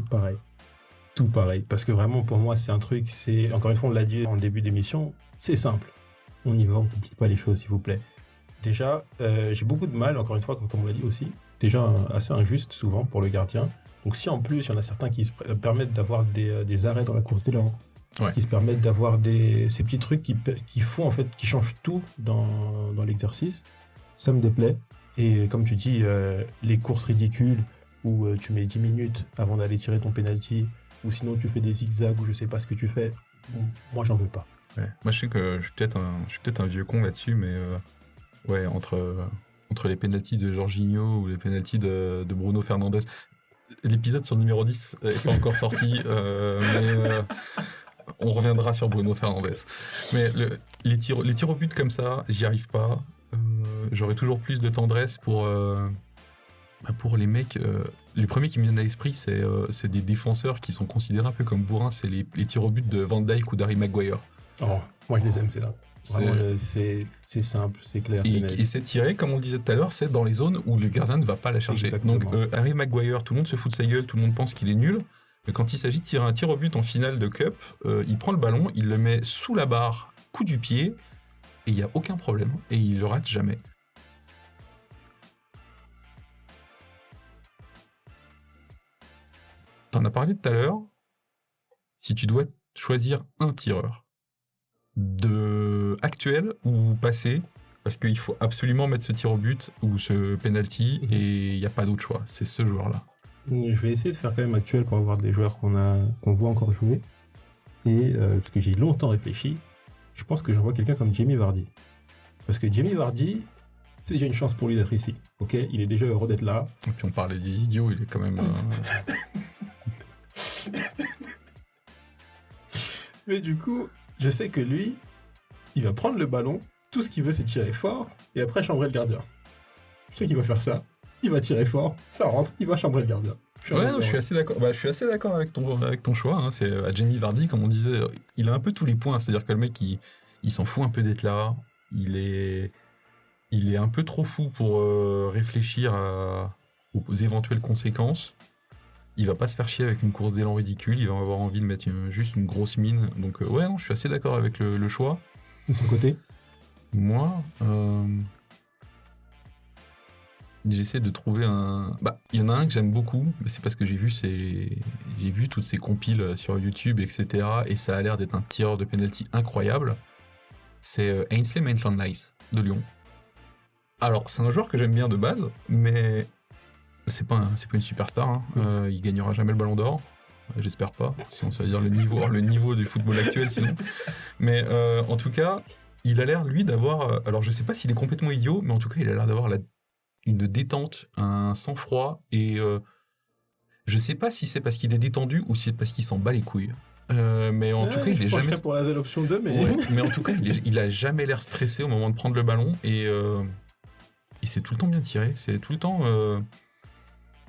Tout pareil. Parce que vraiment, pour moi, c'est un truc, encore une fois, on l'a dit en début d'émission, c'est simple. On y va, on ne complique pas les choses, s'il vous plaît. Déjà, j'ai beaucoup de mal, encore une fois, comme on l'a dit aussi, déjà assez injuste souvent pour le gardien. Donc si en plus, il y en a certains qui se permettent d'avoir des arrêts dans la course d'élan, qui se permettent d'avoir ces petits trucs qui font en fait, qui changent tout dans l'exercice, ça me déplaît. Et comme tu dis, les courses ridicules où tu mets 10 minutes avant d'aller tirer ton penalty, ou sinon tu fais des zigzags ou je sais pas ce que tu fais, bon, moi j'en veux pas. Ouais. Moi je sais que je suis peut-être un vieux con là-dessus, mais entre les pénaltys de Jorginho ou les pénaltys de Bruno Fernandes, l'épisode sur le numéro 10 n'est pas encore sorti, mais on reviendra sur Bruno Fernandes. Mais les tirs au but comme ça, j'y arrive pas. J'aurais toujours plus de tendresse pour les mecs. Les premiers qui me viennent à l'esprit, c'est des défenseurs qui sont considérés un peu comme bourrins. C'est les tirs au but de Van Dijk ou d'Harry Maguire. Oh, moi je les aime, c'est là. C'est simple, c'est clair. Et c'est tiré, comme on le disait tout à l'heure, c'est dans les zones où le gardien ne va pas la chercher. Exactement. Donc Harry Maguire, tout le monde se fout de sa gueule, tout le monde pense qu'il est nul. Mais quand il s'agit de tirer un tir au but en finale de Cup, il prend le ballon, il le met sous la barre, coup du pied, et il n'y a aucun problème. Et il le rate jamais. T'en as parlé tout à l'heure. Si tu dois choisir un tireur, actuel ou passé, parce qu'il faut absolument mettre ce tir au but ou ce penalty, et il n'y a pas d'autre choix, c'est ce joueur-là. Je vais essayer de faire quand même actuel pour avoir des joueurs qu'on voit encore jouer. Et parce que j'ai longtemps réfléchi, je pense que j'envoie quelqu'un comme Jamie Vardy. Parce que Jamie Vardy, c'est déjà une chance pour lui d'être ici. Ok, il est déjà heureux d'être là. Et puis on parlait des idiots, il est quand même... Mais du coup, je sais que lui, il va prendre le ballon, tout ce qu'il veut c'est tirer fort, et après chambrer le gardien. Je sais qu'il va faire ça, il va tirer fort, ça rentre, il va chambrer le gardien. Je suis assez d'accord. Je suis assez d'accord avec ton choix. Hein. C'est Jamie Vardy, comme on disait, il a un peu tous les points. C'est-à-dire que le mec, il s'en fout un peu d'être là. Il est un peu trop fou pour réfléchir aux éventuelles conséquences. Il va pas se faire chier avec une course d'élan ridicule. Il va avoir envie de mettre juste une grosse mine. Donc je suis assez d'accord avec le choix. De ton côté ? Moi, j'essaie de trouver un... il y en a un que j'aime beaucoup, mais c'est parce que j'ai vu toutes ces compiles sur YouTube, etc. Et ça a l'air d'être un tireur de penalty incroyable. C'est Ainsley Maitland-Niles de Lyon. Alors, c'est un joueur que j'aime bien de base, mais c'est pas une superstar. Hein. Il gagnera jamais le Ballon d'Or. J'espère pas, sinon ça veut dire le niveau du football actuel sinon. Mais en tout cas, il a l'air, lui, d'avoir... alors, je sais pas s'il est complètement idiot, mais en tout cas, il a l'air d'avoir une détente, un sang-froid, et je sais pas si c'est parce qu'il est détendu ou si c'est parce qu'il s'en bat les couilles. Mais en tout cas, il est jamais... pour l'option 2, mais... Ouais, mais en tout cas, il a jamais l'air stressé au moment de prendre le ballon, et c'est tout le temps bien tiré, c'est tout le temps...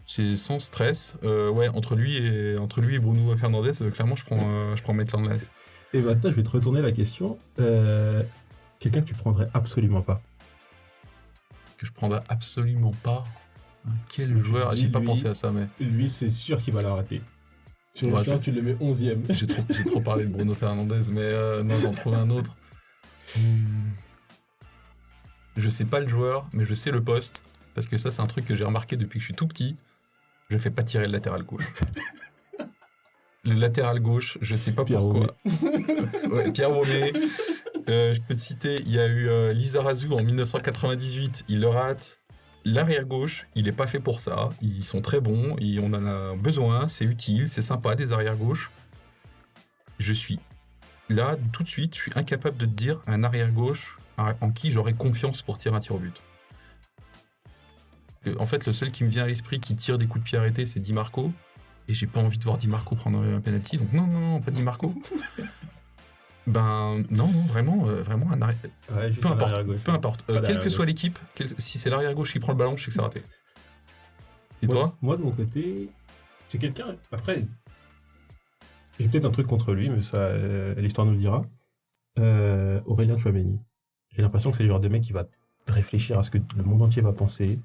c'est sans stress. Entre lui et Bruno Fernandes, clairement, je prends Maitland-Niles. Et maintenant, je vais te retourner la question. Quelqu'un que tu prendrais absolument pas. Que je prendrais absolument pas. Quel joueur? J'ai pas pensé à ça, mais... Lui, c'est sûr qu'il va la rater. Sur le sens, tu le mets 11e. J'ai trop parlé de Bruno Fernandes, mais non, j'en trouve un autre. Je sais pas le joueur, mais je sais le poste. Parce que ça, c'est un truc que j'ai remarqué depuis que je suis tout petit. Je fais pas tirer le latéral gauche. Le latéral gauche, je sais pas Pierre pourquoi. Pierre Womé. Je peux te citer, il y a eu Lizarazu en 1998, il le rate. L'arrière gauche, il est pas fait pour ça. Ils sont très bons, et on en a besoin, c'est utile, c'est sympa, des arrières gauches. Je suis là, tout de suite, je suis incapable de te dire un arrière gauche en qui j'aurais confiance pour tirer un tir au but. En fait, le seul qui me vient à l'esprit qui tire des coups de pied arrêtés, c'est Di Marco. Et j'ai pas envie de voir Di Marco prendre un penalty, donc non, pas Di Marco. Non, vraiment un arrière. Ouais, peu importe. Quelle que soit l'équipe, si c'est l'arrière gauche qui prend le ballon, je sais que c'est raté. Et toi ? Moi, de mon côté, c'est quelqu'un. Après, j'ai peut-être un truc contre lui, mais ça, l'histoire nous le dira. Aurélien Tchouaméni. J'ai l'impression que c'est le genre de mec qui va réfléchir à ce que le monde entier va penser,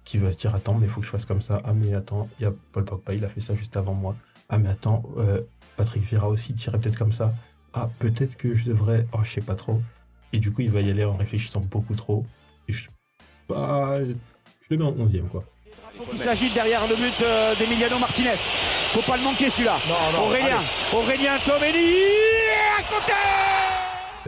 qui va se dire attends, mais il faut que je fasse comme ça. Ah, mais attends, il y a Paul Pogba, il a fait ça juste avant moi. Ah, mais attends, Patrick Vieira aussi tirait peut-être comme ça. Ah, peut-être que je devrais... Oh, je sais pas trop. Et du coup, il va y aller en réfléchissant beaucoup trop. Et je le mets en 11e, quoi. Il s'agit derrière le but d'Emiliano Martinez. Faut pas le manquer, celui-là. Non, Aurélien Tchouaméni à côté.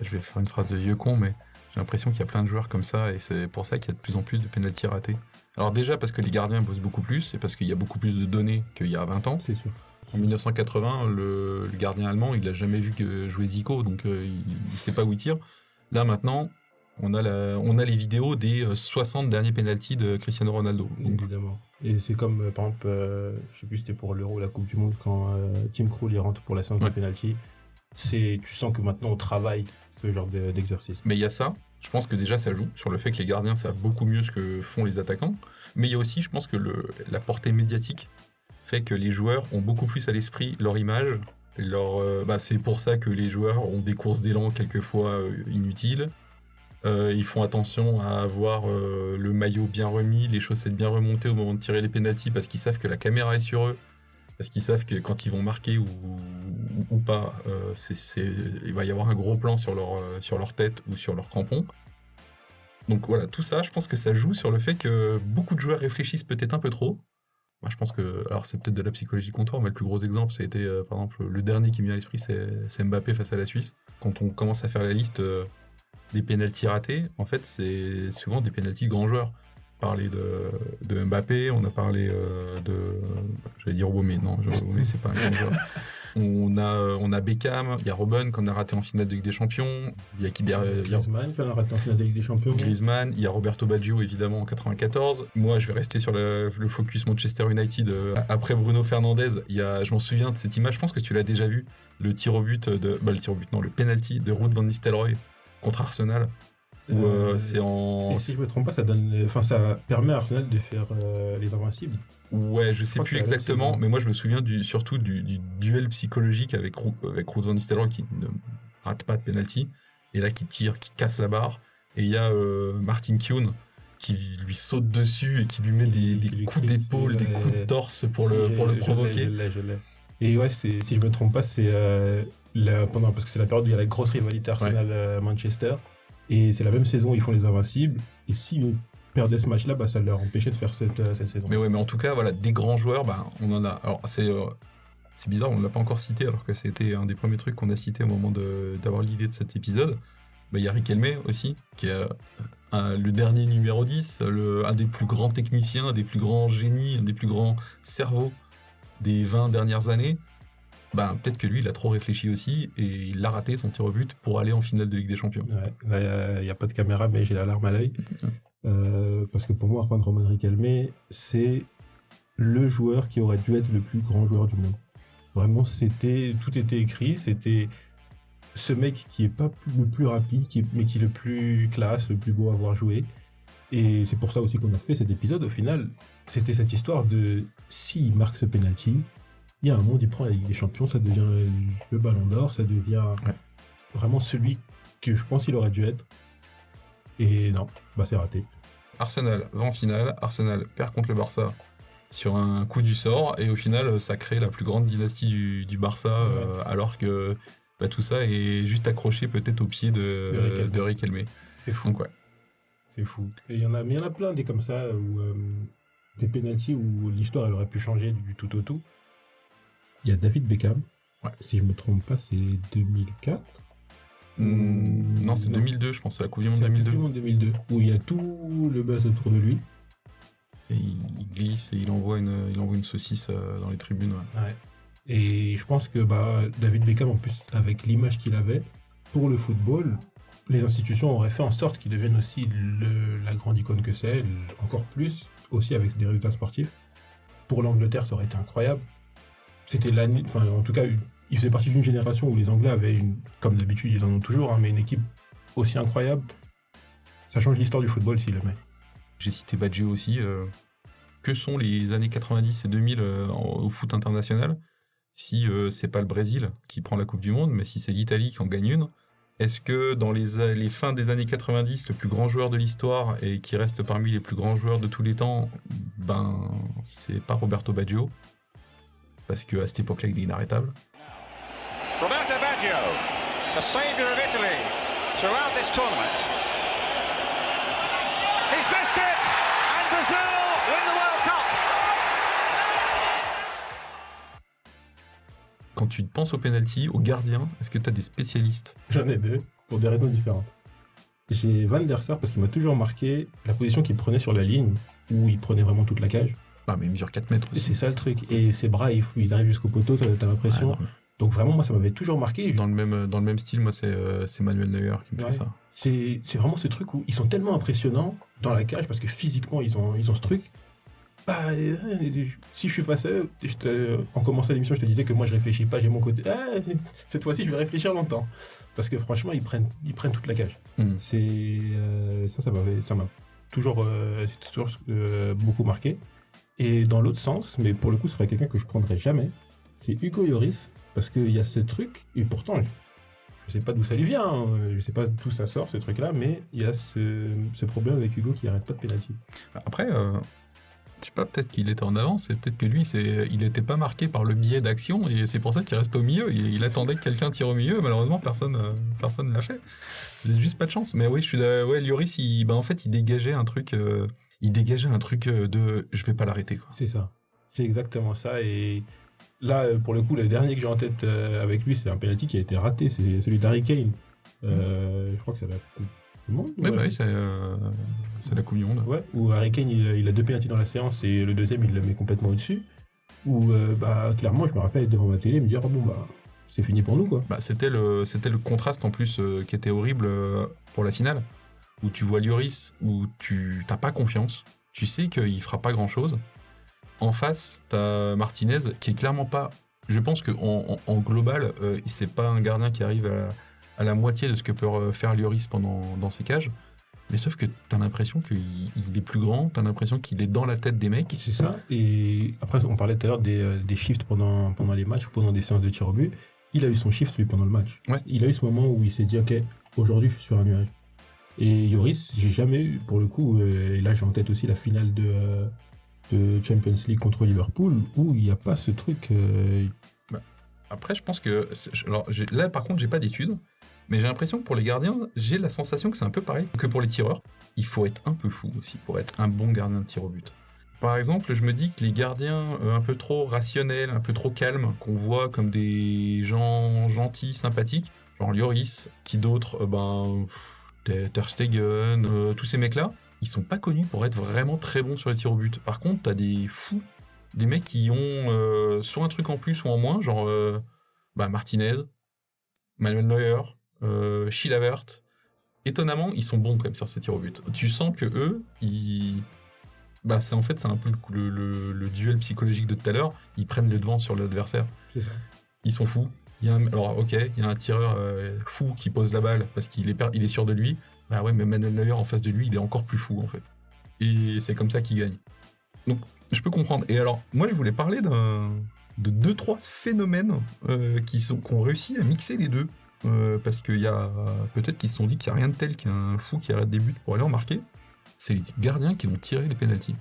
Je vais faire une phrase de vieux con, mais j'ai l'impression qu'il y a plein de joueurs comme ça, et c'est pour ça qu'il y a de plus en plus de pénaltys ratés. Alors déjà, parce que les gardiens bossent beaucoup plus, et parce qu'il y a beaucoup plus de données qu'il y a 20 ans. C'est sûr. En 1980, le gardien allemand, il a jamais vu que jouer Zico, donc il sait pas où il tire. Là, maintenant, on a les vidéos des 60 derniers pénaltys de Cristiano Ronaldo. Donc... Évidemment. Et c'est comme, par exemple, je sais plus si c'était pour l'Euro ou la Coupe du Monde, quand Tim Krul y rentre pour la séance de pénalty. Tu sens que maintenant, on travaille ce genre d'exercice. Mais il y a ça. Je pense que déjà, ça joue sur le fait que les gardiens savent beaucoup mieux ce que font les attaquants. Mais il y a aussi, je pense que la portée médiatique fait que les joueurs ont beaucoup plus à l'esprit leur image. C'est pour ça que les joueurs ont des courses d'élan quelquefois inutiles. Ils font attention à avoir le maillot bien remis, les chaussettes bien remontées au moment de tirer les pénaltys, parce qu'ils savent que la caméra est sur eux, parce qu'ils savent que quand ils vont marquer ou pas, il va y avoir un gros plan sur leur tête ou sur leur crampon. Donc voilà, tout ça, je pense que ça joue sur le fait que beaucoup de joueurs réfléchissent peut-être un peu trop. Moi, je pense que, alors c'est peut-être de la psychologie comptoir, mais le plus gros exemple, ça a été, par exemple, le dernier qui me vient à l'esprit, c'est Mbappé face à la Suisse. Quand on commence à faire la liste des pénaltys ratés, en fait, c'est souvent des pénaltys de grands joueurs. On a parlé de Mbappé, on a parlé j'allais dire Womé, non, Womé, c'est pas un grand joueur. On a Beckham, il y a Robben qu'on a raté en finale de Ligue des Champions, il y a Griezmann qu'on a raté en finale de Ligue des Champions. Griezmann, il y a Roberto Baggio évidemment en 94. Moi je vais rester sur le focus Manchester United. Après Bruno Fernandes, je m'en souviens de cette image, je pense que tu l'as déjà vu, le penalty de Ruud van Nistelrooy contre Arsenal. Où c'est en... Et si je me trompe pas, ça permet à Arsenal de faire les invincibles. Ouais, je sais plus exactement, mais moi je me souviens surtout du duel psychologique avec Ruud van Nistelrooy qui ne rate pas de penalty, et là qui tire, qui casse la barre, et il y a Martin Keown qui lui saute dessus et qui lui met des coups d'épaule, des coups de torse pour le provoquer. Je l'ai. Et ouais, si je me trompe pas, c'est parce que c'est la période où il y a la grosse rivalité Arsenal-Manchester, et c'est la même saison où ils font les invincibles, et s'ils perdaient ce match-là, ça leur empêchait de faire cette saison. Mais en tout cas, voilà, des grands joueurs, on en a. Alors c'est bizarre, on ne l'a pas encore cité, alors que c'était un des premiers trucs qu'on a cité au moment d'avoir l'idée de cet épisode. Il y a Riquelme aussi, qui est le dernier numéro 10, un des plus grands techniciens, un des plus grands génies, un des plus grands cerveaux des 20 dernières années. Peut-être que lui, il a trop réfléchi aussi, et il a raté son tir au but pour aller en finale de Ligue des Champions. Ouais, là, il n'y a pas de caméra, mais j'ai la larme à l'œil. Parce que pour moi, Juan Román Riquelme, c'est le joueur qui aurait dû être le plus grand joueur du monde. Vraiment, tout était écrit, c'était ce mec qui est pas le plus rapide, mais qui est le plus classe, le plus beau à avoir joué. Et c'est pour ça aussi qu'on a fait cet épisode. Au final, c'était cette histoire de s'il marque ce penalty, il y a un monde, il prend la Ligue des Champions, ça devient le Ballon d'Or, ça devient vraiment celui que je pense qu'il aurait dû être. Et non, c'est raté. Arsenal va en finale, Arsenal perd contre le Barça sur un coup du sort, et au final ça crée la plus grande dynastie du Barça, alors que tout ça est juste accroché peut-être au pied de Riquelme. C'est fou. Donc, c'est fou. Et il y en a plein des comme ça, où des pénaltys où l'histoire elle aurait pu changer du tout au tout. Il y a David Beckham, si je me trompe pas, c'est 2004. Non, c'est 2002, je pense, c'est la Coupe du Monde 2002. La Coupe du Monde 2002, où il y a tout le buzz autour de lui. Et il glisse et il envoie une saucisse dans les tribunes. Ouais. Et je pense que David Beckham, en plus, avec l'image qu'il avait pour le football, les institutions auraient fait en sorte qu'il devienne aussi la grande icône que c'est, encore plus, aussi avec des résultats sportifs. Pour l'Angleterre, ça aurait été incroyable. C'était en tout cas, il faisait partie d'une génération où les Anglais avaient, comme d'habitude, ils en ont toujours, mais une équipe aussi incroyable. Ça change l'histoire du football s'il le met. J'ai cité Baggio aussi. Que sont les années 90 et 2000 au foot international si c'est pas le Brésil qui prend la Coupe du Monde, mais si c'est l'Italie qui en gagne une? Est-ce que dans les fins des années 90, le plus grand joueur de l'histoire et qui reste parmi les plus grands joueurs de tous les temps, c'est pas Roberto Baggio, parce qu'à cette époque-là, il est inarrêtable. Roberto Baggio, the saviour of Italy throughout this tournament. He's missed it, and Brazil win the World Cup. Quand tu penses au penalty, au gardien, est-ce que tu as des spécialistes? J'en ai deux, pour des raisons différentes. J'ai Van der Sar, parce qu'il m'a toujours marqué la position qu'il prenait sur la ligne, où il prenait vraiment toute la cage. Mais il mesure 4 mètres aussi. C'est ça le truc. Et ses bras, ils arrivent jusqu'au poteau, t'as l'impression. Donc vraiment, moi, ça m'avait toujours marqué. Dans le même style, moi, c'est Manuel Neuer qui me fait ça. C'est vraiment ce truc où ils sont tellement impressionnants dans la cage, parce que physiquement, ils ont ce truc. Si je suis face à eux, en commençant l'émission, je te disais que moi, je réfléchis pas, j'ai mon côté. Cette fois-ci, je vais réfléchir longtemps. Parce que franchement, ils prennent toute la cage. Ça m'a toujours beaucoup marqué. Et dans l'autre sens, mais pour le coup, ce serait quelqu'un que je prendrais jamais, c'est Hugo Lloris, parce qu'il y a ce truc, et pourtant, je sais pas d'où ça lui vient, je sais pas d'où ça sort, ce truc-là, mais il y a ce problème avec Hugo qui arrête pas de pénalty. Après, je sais pas, peut-être qu'il était en avance, et peut-être que lui, il n'était pas marqué par le biais d'action, et c'est pour ça qu'il reste au milieu. Il attendait que quelqu'un tire au milieu, et malheureusement, personne ne l'a fait. C'est juste pas de chance. Mais oui, Lloris, en fait, il dégageait un truc... de je vais pas l'arrêter, quoi. C'est ça. C'est exactement ça. Et là, pour le coup, le dernier que j'ai en tête avec lui, c'est un penalty qui a été raté. C'est celui d'Harry Kane. Je crois que c'est la Coupe du Monde. Oui, c'est la Coupe du Monde. Ouais, où Harry Kane, il a deux penaltys dans la séance et le deuxième, il le met complètement au-dessus. où clairement je me rappelle être devant ma télé et me dire c'est fini pour nous quoi. C'était le contraste en plus qui était horrible pour la finale, où tu vois Lloris, où tu t'as pas confiance, tu sais qu'il fera pas grand chose. En face, t'as Martinez qui est clairement pas. Je pense qu'en global, c'est pas un gardien qui arrive à la moitié de ce que peut faire Lloris dans ses cages. Mais sauf que t'as l'impression qu'il est plus grand, t'as l'impression qu'il est dans la tête des mecs. C'est ça. Et après, on parlait tout à l'heure des shifts pendant les matchs, pendant des séances de tir au but. Il a eu son shift lui pendant le match. Ouais. Il a eu ce moment où il s'est dit ok, aujourd'hui je suis sur un nuage. Et Lloris, j'ai jamais eu pour le coup. Et là, j'ai en tête aussi la finale de Champions League contre Liverpool où il n'y a pas ce truc. Après, je pense que là, par contre, j'ai pas d'études. Mais j'ai l'impression que pour les gardiens, j'ai la sensation que c'est un peu pareil que pour les tireurs. Il faut être un peu fou aussi pour être un bon gardien de tir au but. Par exemple, je me dis que les gardiens un peu trop rationnels, un peu trop calmes, qu'on voit comme des gens gentils, sympathiques, genre Lloris, qui d'autres, Ter Stegen, tous ces mecs-là, ils sont pas connus pour être vraiment très bons sur les tirs au but. Par contre, t'as des fous, des mecs qui ont soit un truc en plus ou en moins, genre Martinez, Manuel Neuer, Chilavert. Étonnamment, ils sont bons quand même sur ces tirs au but. Tu sens que eux, c'est un peu le duel psychologique de tout à l'heure. Ils prennent le devant sur l'adversaire. C'est ça. Ils sont fous. Il y a un tireur fou qui pose la balle parce qu'il est sûr de lui. Bah ouais, mais Manuel Neuer en face de lui, il est encore plus fou en fait. Et c'est comme ça qu'il gagne. Donc, je peux comprendre. Et alors, moi, je voulais parler de 2-3 phénomènes qui ont réussi à mixer les deux. Parce qu'il y a peut-être qu'ils se sont dit qu'il n'y a rien de tel qu'un fou qui arrête des buts pour aller en marquer. C'est les gardiens qui vont tirer les pénaltys.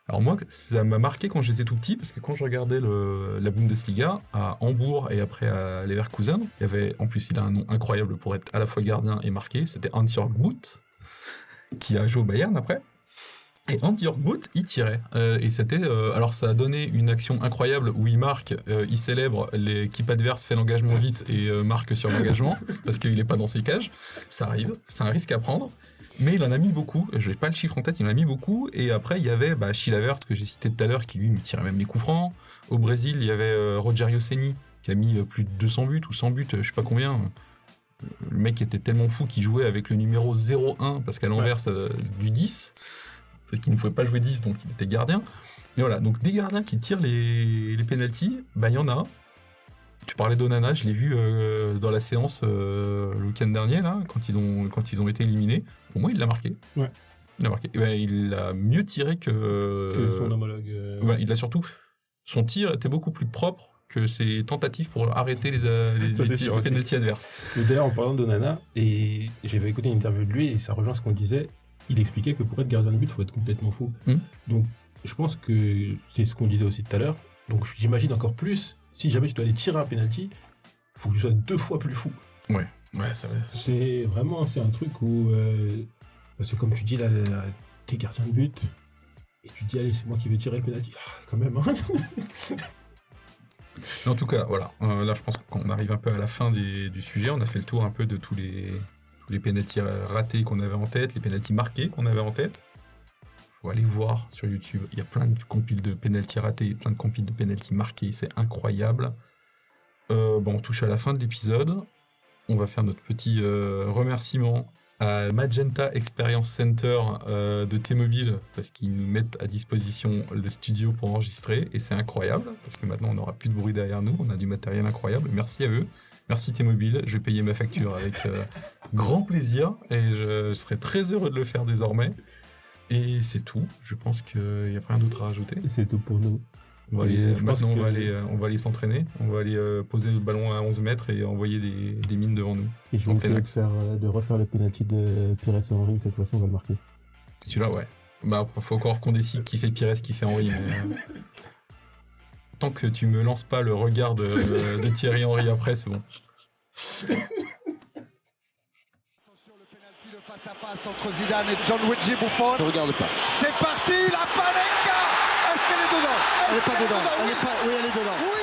Alors moi, ça m'a marqué quand j'étais tout petit, parce que quand je regardais la Bundesliga, à Hambourg et après à Leverkusen, il y avait, en plus il a un nom incroyable pour être à la fois gardien et marqué, c'était Hans-Jörg Butt, qui a joué au Bayern après. Et Hans-Jörg Butt, il tirait. Et c'était, alors ça a donné une action incroyable où il marque, il célèbre, l'équipe adverse fait l'engagement vite et marque sur l'engagement, parce qu'il n'est pas dans ses cages. Ça arrive, c'est un risque à prendre. Mais il en a mis beaucoup, je n'ai pas le chiffre en tête, il en a mis beaucoup. Et après, il y avait Chilavert, que j'ai cité tout à l'heure, qui lui me tirait même les coups francs. Au Brésil, il y avait Rogério Ceni, qui a mis plus de 200 buts ou 100 buts, je sais pas combien. Le mec était tellement fou qu'il jouait avec le numéro 0-1, parce qu'à l'inverse du 10, parce qu'il ne pouvait pas jouer 10, donc il était gardien. Et voilà, donc des gardiens qui tirent les pénaltys, il y en a. Tu parlais d'Onana, je l'ai vu dans la séance le week-end dernier, là, quand ils ont été éliminés. Au moins, il l'a marqué. Ouais. Il l'a marqué. Il a mieux tiré que son homologue. Ouais, il a surtout. Son tir était beaucoup plus propre que ses tentatives pour arrêter les pénaltys adverses. Et d'ailleurs, en parlant d'Onana, et j'avais écouté une interview de lui, et ça rejoint ce qu'on disait, il expliquait que pour être gardien de but, il faut être complètement fou. Donc, je pense que c'est ce qu'on disait aussi tout à l'heure. Donc, j'imagine encore plus. Si jamais tu dois aller tirer un penalty, il faut que tu sois 2 fois plus fou. Ouais, ça va. C'est un truc où... parce que comme tu dis, là, t'es gardien de but, et tu te dis, allez, c'est moi qui vais tirer le penalty. Quand même, hein. En tout cas, voilà. Là, je pense qu'on arrive un peu à la fin du sujet. On a fait le tour un peu de tous les penaltys ratés qu'on avait en tête, les penaltys marqués qu'on avait en tête. Faut aller voir sur YouTube, il y a plein de compiles de pénalty ratés, plein de compiles de pénalty marqués, c'est incroyable. On touche à la fin de l'épisode. On va faire notre petit remerciement à Magenta Experience Center de T-Mobile, parce qu'ils nous mettent à disposition le studio pour enregistrer, et c'est incroyable, parce que maintenant on n'aura plus de bruit derrière nous, on a du matériel incroyable. Merci à eux. Merci T-Mobile, je vais payer ma facture avec grand plaisir, et je serai très heureux de le faire désormais. Et c'est tout. Je pense qu'il n'y a rien d'autre à rajouter. C'est tout pour nous. On va aller s'entraîner. On va aller poser le ballon à 11 mètres et envoyer des mines devant nous. Et je vais essayer de refaire le penalty de Pires et Henry. Cette fois-ci, on va le marquer. Celui-là, ouais. Faut encore qu'on décide qui fait Pires, qui fait Henry. Mais, tant que tu me lances pas le regard de Thierry Henry après, c'est bon. Face à face entre Zidane et John Luigi Buffon. Je regarde pas. C'est parti, la Panenka. Est-ce qu'elle est dedans? Elle est pas dedans. Oui, elle est dedans. Oui,